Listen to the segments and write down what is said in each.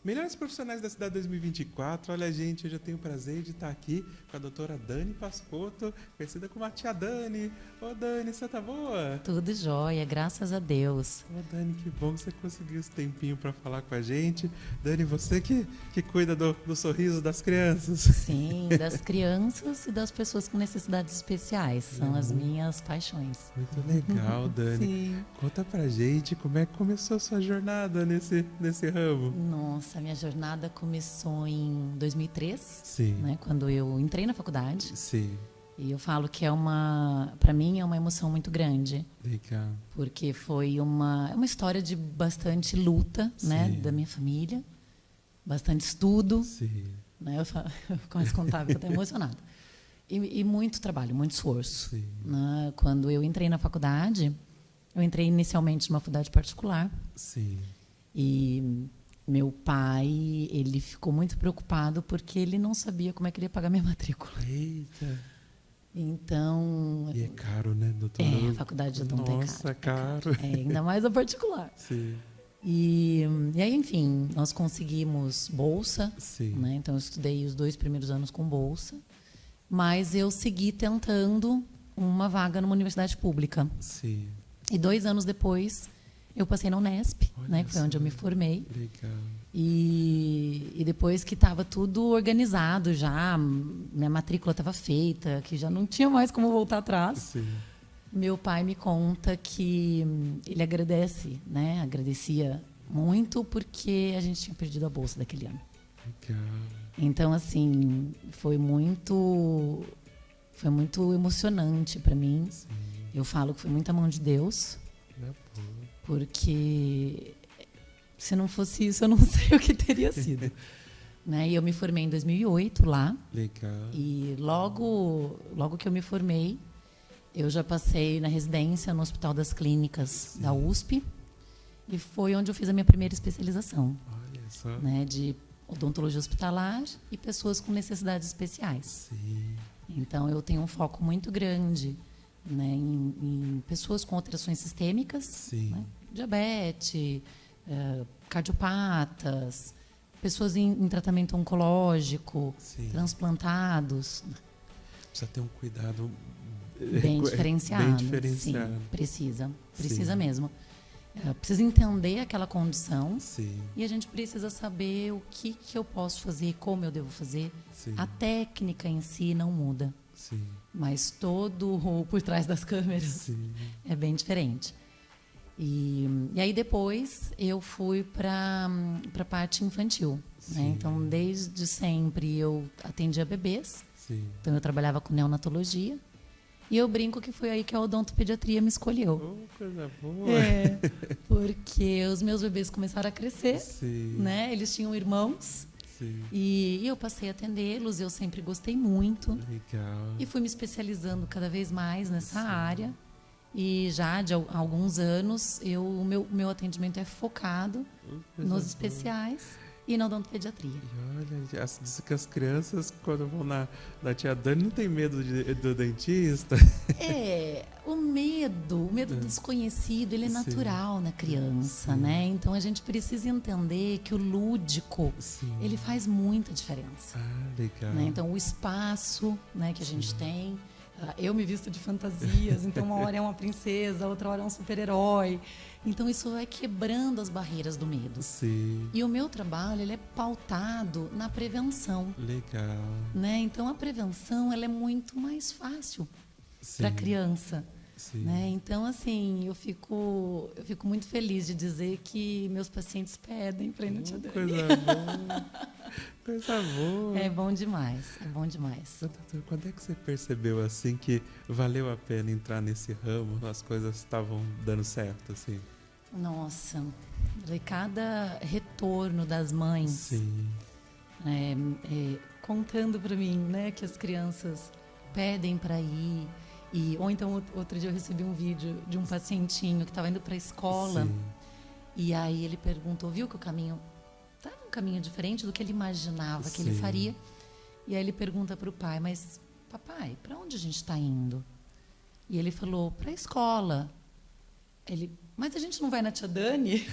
Melhores Profissionais da Cidade 2024. Olha, gente, hoje eu tenho o prazer de estar aqui com a doutora Dani Pascotto, conhecida como a tia Dani. Ô, Dani, você tá boa? Tudo jóia, graças a Deus. Ô, Dani, que bom que você conseguiu esse tempinho para falar com a gente. Dani, você que cuida do sorriso das crianças. Sim, das crianças e das pessoas com necessidades especiais. São as minhas paixões. Muito legal, Dani. Sim. Conta pra gente como é que começou a sua jornada nesse ramo. Nossa, a minha jornada começou em 2003, Sim. né, quando eu entrei na faculdade. Sim. E eu falo que para mim é uma emoção muito grande. Legal. Porque foi uma história de bastante luta, né, da minha família, bastante estudo. Sim. Né, eu começo a contar, porque eu estou emocionada. E muito trabalho, muito esforço. Sim. Né? Quando eu entrei na faculdade, eu entrei inicialmente numa faculdade particular. Sim. E meu pai, ele ficou muito preocupado porque ele não sabia como é que ele ia pagar minha matrícula. Eita. Então... E é caro, né, doutor? A faculdade de odonto Nossa, é caro. caro. Ainda mais a particular. Sim. E aí, enfim, nós conseguimos bolsa. Sim. Né? Então, eu estudei os 2 primeiros anos com bolsa. Mas eu segui tentando uma vaga numa universidade pública. Sim. E 2 anos depois, eu passei na Unesp, né, que foi onde eu me formei. Legal. E depois que estava tudo organizado já, minha matrícula estava feita, que já não tinha mais como voltar atrás, Sim. meu pai me conta que ele agradecia muito porque a gente tinha perdido a bolsa daquele ano. Legal. Então, assim, foi muito emocionante para mim. Sim. Eu falo que foi muita mão de Deus, porque se não fosse isso, eu não sei o que teria sido. Né? E eu me formei em 2008 lá. Legal. E logo que eu me formei, eu já passei na residência no Hospital das Clínicas da USP. E foi onde eu fiz a minha primeira especialização. Olha só. Né, de odontologia hospitalar e pessoas com necessidades especiais. Sim. Então, eu tenho um foco muito grande, né, em pessoas com alterações sistêmicas, Sim. né, diabetes, cardiopatas, pessoas em tratamento oncológico, Sim. transplantados. Precisa ter um cuidado Bem diferenciado. Bem diferenciado. Sim, precisa Sim. mesmo. Precisa entender aquela condição. Sim. E a gente precisa saber o que eu posso fazer, como eu devo fazer. Sim. A técnica em si não muda, Sim. mas todo o por trás das câmeras Sim. é bem diferente. E aí depois eu fui para a parte infantil. Né? Então, desde sempre eu atendia bebês. Sim. Então, eu trabalhava com neonatologia. E eu brinco que foi aí que a odontopediatria me escolheu. Oh, coisa boa. Porque os meus bebês começaram a crescer, Sim. né? Eles tinham irmãos. Sim. E eu passei a atendê-los, eu sempre gostei muito. Legal. E fui me especializando cada vez mais nessa área. E já de alguns anos, o meu atendimento é focado nos especiais e na odontopediatria. E olha, diz que as crianças, quando vão na tia Dani, não tem medo do dentista. O medo do desconhecido, ele é natural na criança, né? Então, a gente precisa entender que o lúdico, ele faz muita diferença. Ah, legal. Né? Então, o espaço, né, que a gente tem. Eu me visto de fantasias, então uma hora é uma princesa, outra hora é um super-herói. Então isso vai quebrando as barreiras do medo. Sim. E o meu trabalho, ele é pautado na prevenção. Legal. Né? Então a prevenção, ela é muito mais fácil para a criança. Sim. Né? Então, assim, eu fico muito feliz de dizer que meus pacientes pedem para ir no Tia Dani. Coisa boa. Coisa boa. É bom demais, é bom demais. Doutor, quando é que você percebeu assim que valeu a pena entrar nesse ramo, as coisas estavam dando certo, assim? Nossa, cada retorno das mães Sim. contando para mim, né, que as crianças pedem para ir. Ou então, outro dia eu recebi um vídeo de um pacientinho que estava indo para a escola. Sim. E aí ele perguntou, viu que o caminho estava um caminho diferente do que ele imaginava que ele faria. E aí ele pergunta para o pai, mas papai, para onde a gente está indo? E ele falou, para a escola. Ele, mas a gente não vai na Tia Dani?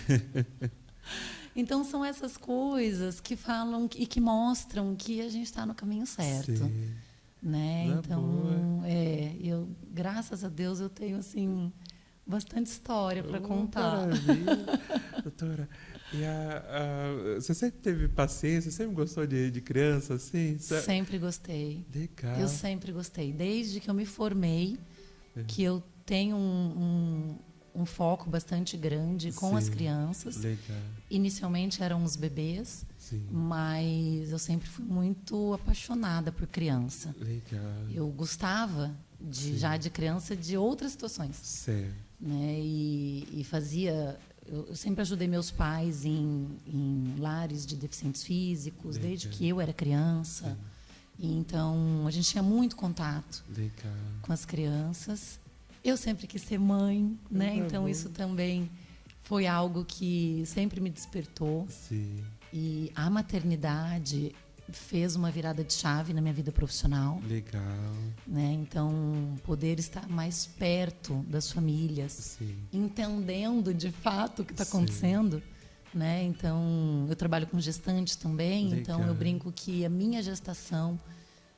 Então, são essas coisas que falam e que mostram que a gente está no caminho certo. Sim. Né? Na Então, boa. eu, graças a Deus, eu tenho, assim, bastante história para contar. Maravilha. Doutora, e você sempre teve paciência? Sempre gostou de criança, assim? Sempre gostei. Legal. Eu sempre gostei. Desde que eu me formei, É. que eu tenho um foco bastante grande com Sim. as crianças. Legal. Inicialmente eram os bebês, Sim. mas eu sempre fui muito apaixonada por criança. Legal. Eu gostava já de criança de outras situações, Certo. né? E fazia. Eu sempre ajudei meus pais em lares de deficientes físicos, Legal. desde que eu era criança. E então a gente tinha muito contato Legal. com as crianças. Eu sempre quis ser mãe, né? Ah, Então bom. isso também foi algo que sempre me despertou. Sim. E a maternidade fez uma virada de chave na minha vida profissional, Legal. né? Então, poder estar mais perto das famílias, Sim. entendendo de fato o que está Sim. acontecendo, né? Então, eu trabalho com gestantes também, Legal. então eu brinco que a minha gestação,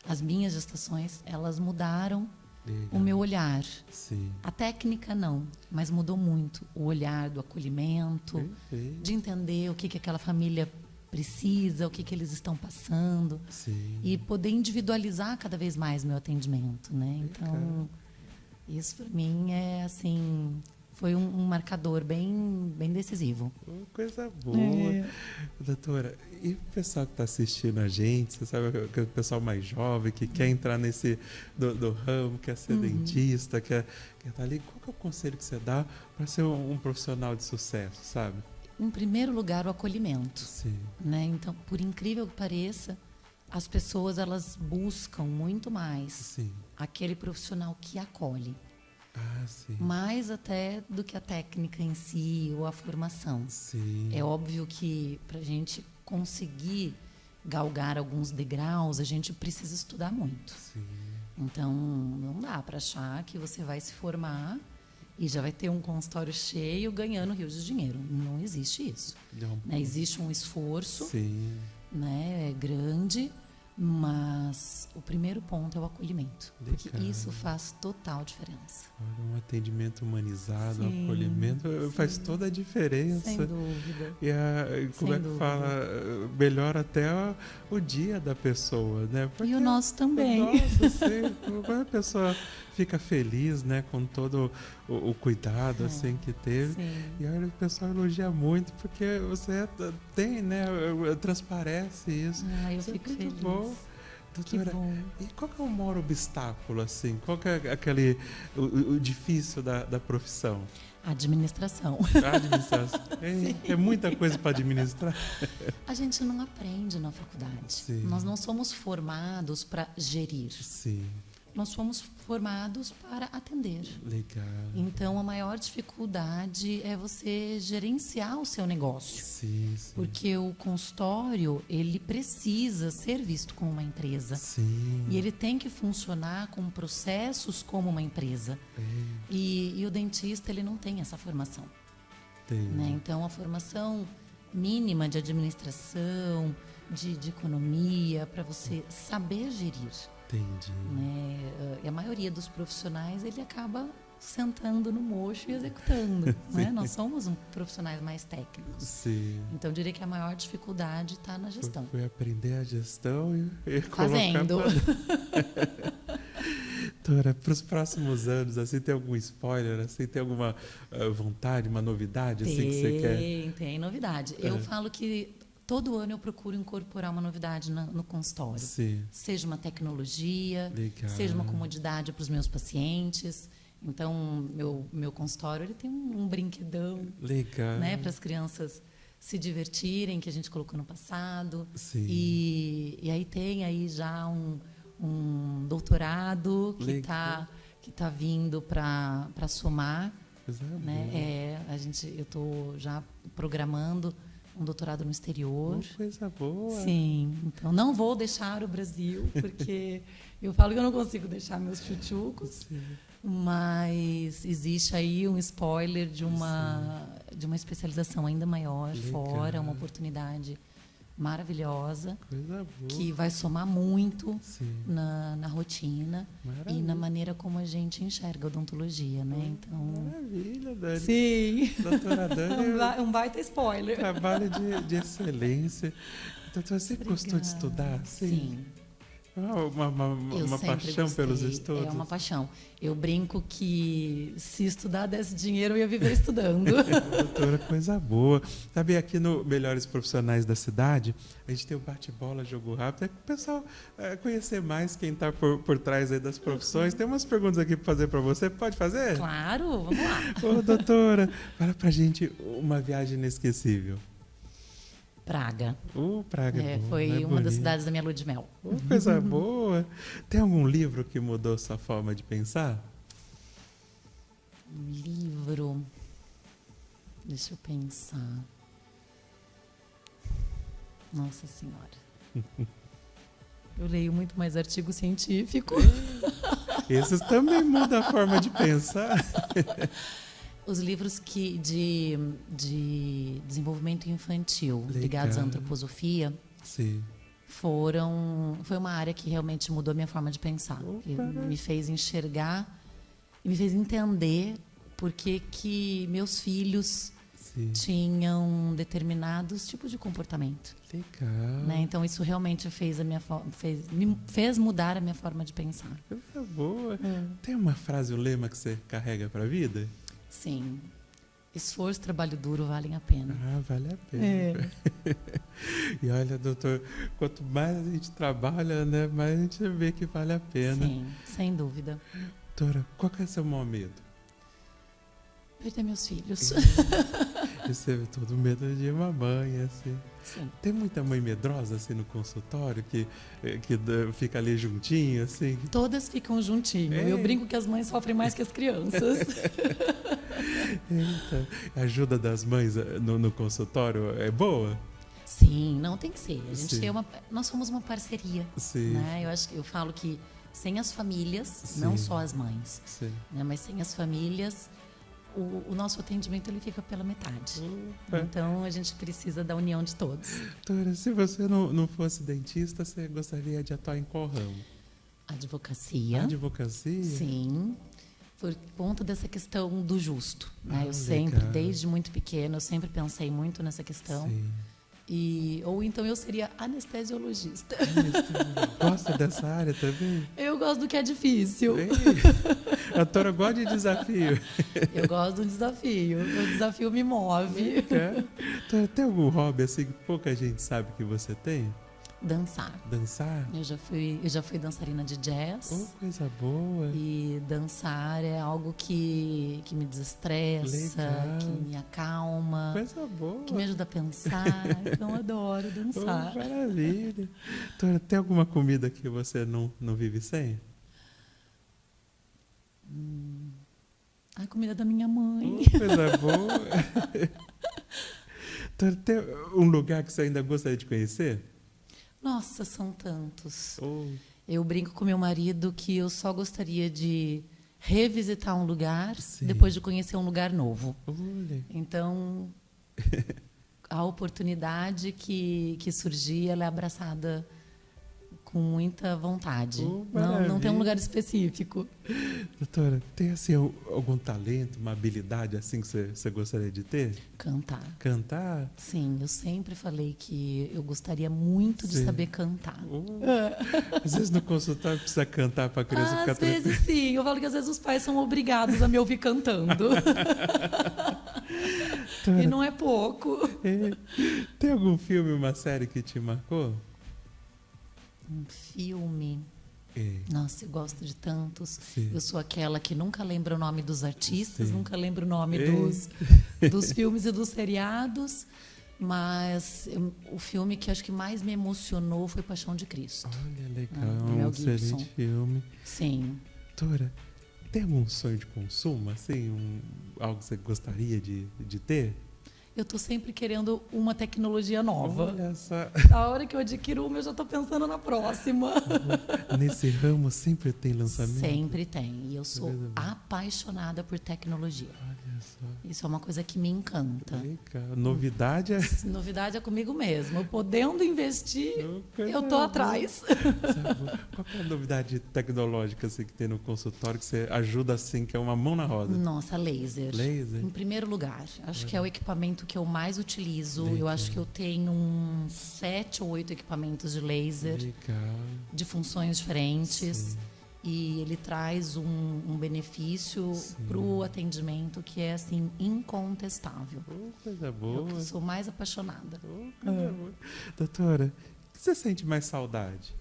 as minhas gestações, elas mudaram Legal. o meu olhar. Sim. A técnica não, mas mudou muito o olhar do acolhimento, Perfeito. de entender o que aquela família precisa, o que eles estão passando Sim. e poder individualizar cada vez mais meu atendimento, né? Então, isso para mim é assim, foi um marcador bem decisivo. Coisa boa. Doutora, e o pessoal que está assistindo a gente, você sabe que é o pessoal mais jovem, que quer entrar nesse do ramo, quer ser dentista, quer estar ali, qual que é o conselho que você dá para ser um profissional de sucesso, sabe? Em primeiro lugar, o acolhimento, Sim. né? Então, por incrível que pareça, as pessoas elas buscam muito mais Sim. aquele profissional que acolhe, Ah, sim. mais até do que a técnica em si ou a formação. Sim. É óbvio que para a gente conseguir galgar alguns degraus, a gente precisa estudar muito. Sim. Então, não dá para achar que você vai se formar e já vai ter um consultório cheio ganhando rios de dinheiro. Não existe isso. Não. Né? Existe um esforço, Sim. né, grande, mas o primeiro ponto é o acolhimento. Porque Legal. isso faz total diferença. Olha, um atendimento humanizado, um Sim, acolhimento, faz sim. toda a diferença. Sem dúvida. E como Sem é que dúvida. fala? Melhora até o dia da pessoa, né? E o nosso também. Nossa, sim. Quando a pessoa fica feliz, né? Com todo o cuidado, assim, que teve. Sim. E olha, o pessoal elogia muito, porque você tem, né? Transparece isso. Eu Isso é fico muito feliz. bom. Que Doutora, bom. e qual que é o maior obstáculo, assim? Qual que é o difícil da profissão? Administração. A administração. É muita coisa para administrar. A gente não aprende na faculdade. Sim. Nós não somos formados para gerir. Sim, Nós fomos formados para atender. legal. Então, a maior dificuldade é você gerenciar o seu negócio. Sim, sim. Porque o consultório, ele precisa ser visto como uma empresa. Sim. E ele tem que funcionar com processos como uma empresa. É, E o dentista, ele não tem essa formação. tem. Né? Então, a formação mínima de administração, de economia, para você saber gerir. Entendi. Né? E a maioria dos profissionais, ele acaba sentando no mocho e executando. Né? Nós somos profissionais mais técnicos. Sim. Então, eu diria que a maior dificuldade está na gestão. Foi aprender a gestão e Fazendo. colocar Doutora, para os próximos anos, assim, tem algum spoiler, assim, tem alguma vontade, uma novidade, assim, que você quer? Tem novidade. Eu falo que todo ano eu procuro incorporar uma novidade no consultório. Sim. Seja uma tecnologia, Legal. seja uma comodidade para os meus pacientes. Então, meu consultório ele tem um brinquedão, Legal. né, para as crianças se divertirem, que a gente colocou no passado. Sim. E aí tem aí já um doutorado Legal. que tá vindo para somar. Coisa Né? Eu estou já programando um doutorado no exterior. boa. Coisa boa. Sim, então não vou deixar o Brasil, porque eu falo que eu não consigo deixar meus tchutchucos, Sim. Mas existe aí um spoiler de uma especialização ainda maior fora, uma oportunidade maravilhosa, Coisa boa. que vai somar muito Sim. na rotina Maravilha. e na maneira como a gente enxerga a odontologia, né? Então, Maravilha, Dani. sim, Doutora Dani, um baita spoiler. trabalho de excelência. Doutora, você gostou de estudar? Sim. Uma sempre paixão gostei. pelos estudos? É uma paixão. Eu brinco que se estudar desse dinheiro, eu ia viver estudando. Doutora, coisa boa. Sabe, aqui no Melhores Profissionais da Cidade, a gente tem o bate-bola, jogo rápido, é para o pessoal conhecer mais quem está por trás aí das profissões. Tem umas perguntas aqui para fazer para você. Pode fazer? Claro, vamos lá. Ô, doutora, fala pra gente uma viagem inesquecível. Praga. Praga é bom, foi é uma das bonito. cidades da minha lua de mel. Coisa boa. Tem algum livro que mudou sua forma de pensar? Um livro. Deixa eu pensar. Nossa Senhora. Eu leio muito mais artigo científico. Esses também mudam a forma de pensar. Os livros de desenvolvimento infantil ligados à antroposofia Sim. foi uma área que realmente mudou a minha forma de pensar. Me fez enxergar e me fez entender por que meus filhos tinham determinados tipos de comportamento. Legal. Né? Então isso realmente me fez mudar a minha forma de pensar. Coisa boa. Tem uma frase, um lema que você carrega para a vida? Sim. Esforço, trabalho duro valem a pena. Vale a pena. E olha, doutor, quanto mais a gente trabalha, né, mais a gente vê que vale a pena. Sim, sem dúvida. Doutora, qual que é o seu maior medo? Perder meus filhos. Você vê todo medo de mamãe, assim. Sim. Tem muita mãe medrosa, assim, no consultório, que fica ali juntinho, assim? Todas ficam juntinho. Eu brinco que as mães sofrem mais que as crianças. Eita. A ajuda das mães no consultório é boa? Sim, não tem que ser. A gente Sim. nós somos uma parceria. Sim. Né? Eu falo que sem as famílias, Sim. não só as mães, Sim. né? Mas sem as famílias, o nosso atendimento ele fica pela metade. Opa. Então a gente precisa da união de todos. Doutora, se você não fosse dentista, você gostaria de atuar em qual ramo? Advocacia. Advocacia? Sim. Por conta dessa questão do justo. Né? Eu sempre, legal. desde muito pequena, eu sempre pensei muito nessa questão. Sim. Ou então eu seria anestesiologista. Gosta dessa área também? Eu gosto do que é difícil. Ei, a doutora gosta de desafio. Eu gosto do desafio. O desafio me move. Doutora, tem algum hobby assim que pouca gente sabe que você tem? Dançar. Dançar? Eu já fui dançarina de jazz. Coisa boa. E dançar é algo que me desestressa, Legal. que me acalma, Coisa boa. que me ajuda a pensar. Então eu adoro dançar. Maravilha. Doutora, tem alguma comida que você não vive sem? A comida da minha mãe. Coisa boa. Doutora, tem um lugar que você ainda gostaria de conhecer? Nossa, são tantos. Oh. Eu brinco com meu marido que eu só gostaria de revisitar um lugar Sim. depois de conhecer um lugar novo. Olha. Então, a oportunidade que surgir, ela é abraçada com muita vontade. Não tem um lugar específico. Doutora, tem assim algum talento, uma habilidade assim que você gostaria de ter? Cantar. Cantar? Sim, eu sempre falei que eu gostaria muito de Sim. saber cantar. Às vezes no consultório precisa cantar para a criança ficar Às vezes sim, eu falo que às vezes os pais são obrigados a me ouvir cantando. E não é pouco. Tem algum filme, uma série que te marcou? Um filme. É. Nossa, eu gosto de tantos. Sim. Eu sou aquela que nunca lembra o nome dos artistas, Sim. nunca lembra o nome dos filmes e dos seriados. Mas o filme que acho que mais me emocionou foi Paixão de Cristo. Olha, legal. do Mel Excelente Gibson. filme. Sim. Doutora, tem algum sonho de consumo, assim? Algo que você gostaria de ter? eu tô sempre querendo uma tecnologia nova. Olha só. A hora que eu adquiro uma, eu já tô pensando na próxima. Nesse ramo sempre tem lançamento? Sempre tem. E eu sou apaixonada por tecnologia. Olha só. Isso é uma coisa que me encanta. Legal. Novidade é... Novidade é comigo mesmo. Eu podendo investir, eu tô atrás. Qual que é a novidade tecnológica assim, que tem no consultório que você ajuda assim, que é uma mão na roda? Nossa, laser. Laser? Em primeiro lugar. Acho que é o equipamento que eu mais utilizo. Legal. Eu acho que eu tenho uns 7 ou 8 equipamentos de laser. Legal. De funções diferentes. Sim. E ele traz um benefício para o atendimento que é assim incontestável. Coisa boa. Eu sou mais apaixonada. Coisa boa. Doutora, o que você sente mais saudade?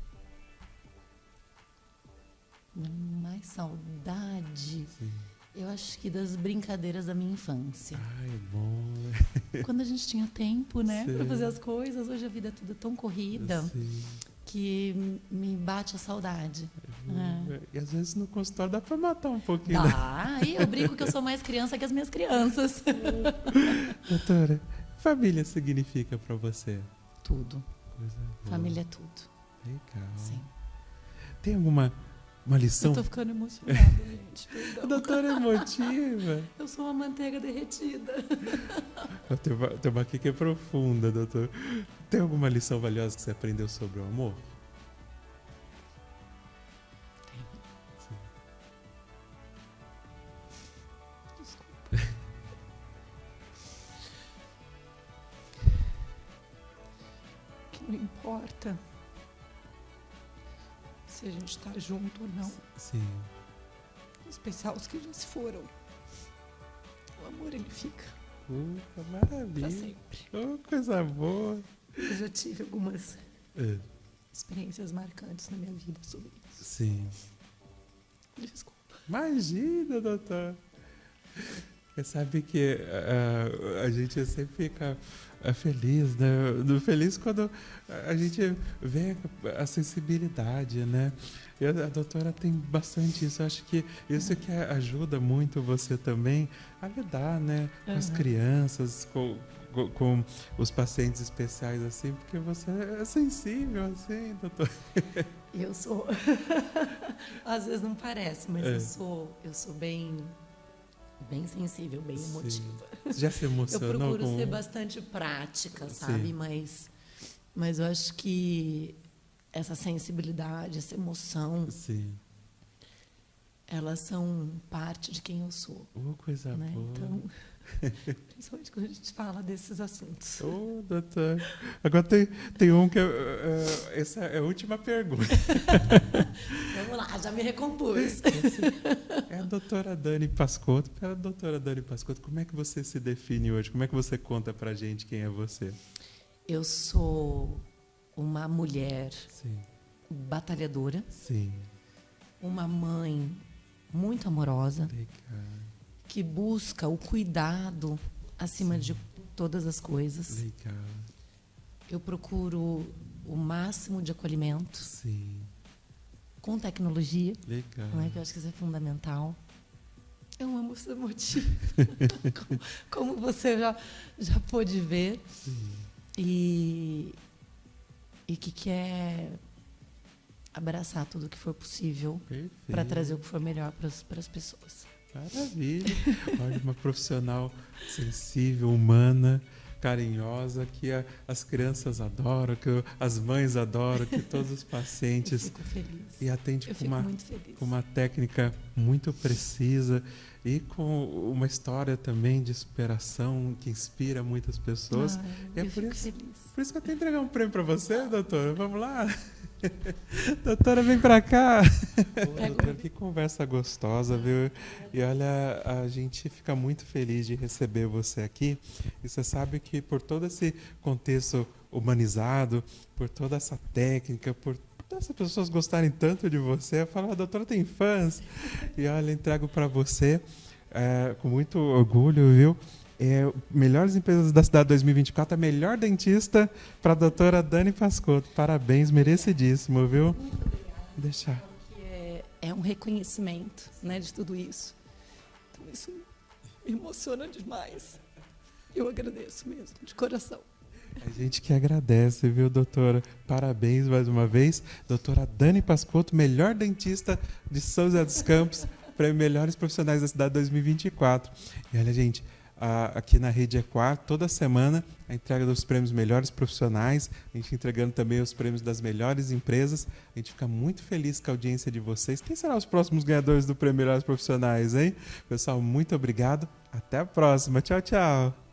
Mais saudade? Sim. Eu acho que das brincadeiras da minha infância. Ai, é bom. Quando a gente tinha tempo, né, Sim. para fazer as coisas. Hoje a vida é tudo tão corrida. Sim. Que me bate a saudade. E às vezes no consultório dá para matar um pouquinho. Dá. E eu brinco que eu sou mais criança que as minhas crianças. Doutora, família significa para você? Tudo. Coisa boa. Família é tudo. Legal. Sim. Tem alguma lição? Eu tô ficando emocionada, gente. Perdão. A doutora é emotiva. Eu sou uma manteiga derretida. Tem uma aqui que é profunda, doutor. Tem alguma lição valiosa que você aprendeu sobre o amor? Sim. Desculpa. Que não importa se a gente tá junto ou não. Sim. Em especial os que já se foram. O amor, ele fica Maravilha. pra sempre. Coisa boa. Eu já tive algumas É, experiências marcantes na minha vida sobre isso. sim. Desculpa. Imagina, doutor. Você sabe que a gente sempre fica feliz, né? Feliz quando a gente vê a sensibilidade, né? E a doutora tem bastante isso. Eu acho que isso que ajuda muito você também a lidar, né? Com as crianças, com os pacientes especiais, assim, porque você é sensível, assim, doutor. Eu sou. Às vezes não parece, mas eu sou bem sensível, bem emotiva. Você já se emocionou? Eu procuro ser bastante prática, sabe? Mas eu acho que essa sensibilidade, essa emoção, Sim. elas são parte de quem eu sou. Coisa né? boa. Então, principalmente quando a gente fala desses assuntos. Doutor. Agora tem um que essa é a última pergunta. Vamos lá, já me recompus. É a doutora Dani Pascotto. Pela doutora Dani Pascotto, como é que você se define hoje? Como é que você conta pra gente quem é você? Eu sou uma mulher batalhadora. Sim. Uma mãe muito amorosa. Legal. Que busca o cuidado acima de todas as coisas. Legal. Eu procuro o máximo de acolhimento. Sim. Com tecnologia. Legal. Não é que eu acho que isso é fundamental. Eu amo ser emotiva. como você já pôde ver. Sim. E que quer abraçar tudo o que for possível para trazer o que for melhor para as pessoas. Maravilha. Olha, uma profissional sensível, humana, carinhosa, que as crianças adoram, que as mães adoram, que todos os pacientes... Eu fico feliz. E atende muito feliz. com uma técnica muito precisa e com uma história também de superação que inspira muitas pessoas. E é por isso que eu tenho que entregar um prêmio para você, doutora. Vamos lá? Doutora, vem para cá. Doutora, que conversa gostosa, viu? E olha, a gente fica muito feliz de receber você aqui. E você sabe que por todo esse contexto humanizado, por toda essa técnica, por essas pessoas gostarem tanto de você, eu falo, a doutora tem fãs. E olha, entrego para você com muito orgulho, viu? Melhores empresas da cidade 2024, a melhor dentista para a doutora Dani Pascotto. Parabéns, merecidíssimo, viu? Muito obrigada. Deixar. Porque é um reconhecimento, né, de tudo isso. Então isso me emociona demais. Eu agradeço mesmo, de coração. A gente que agradece, viu, doutora? Parabéns mais uma vez. Doutora Dani Pascotto, melhor dentista de São José dos Campos, prêmio Melhores Profissionais da Cidade 2024. E olha, gente, aqui na Rede Equar, toda semana, a entrega dos prêmios Melhores Profissionais, a gente entregando também os prêmios das melhores empresas. A gente fica muito feliz com a audiência de vocês. Quem serão os próximos ganhadores do prêmio Melhores Profissionais, hein? Pessoal, muito obrigado. Até a próxima. Tchau, tchau.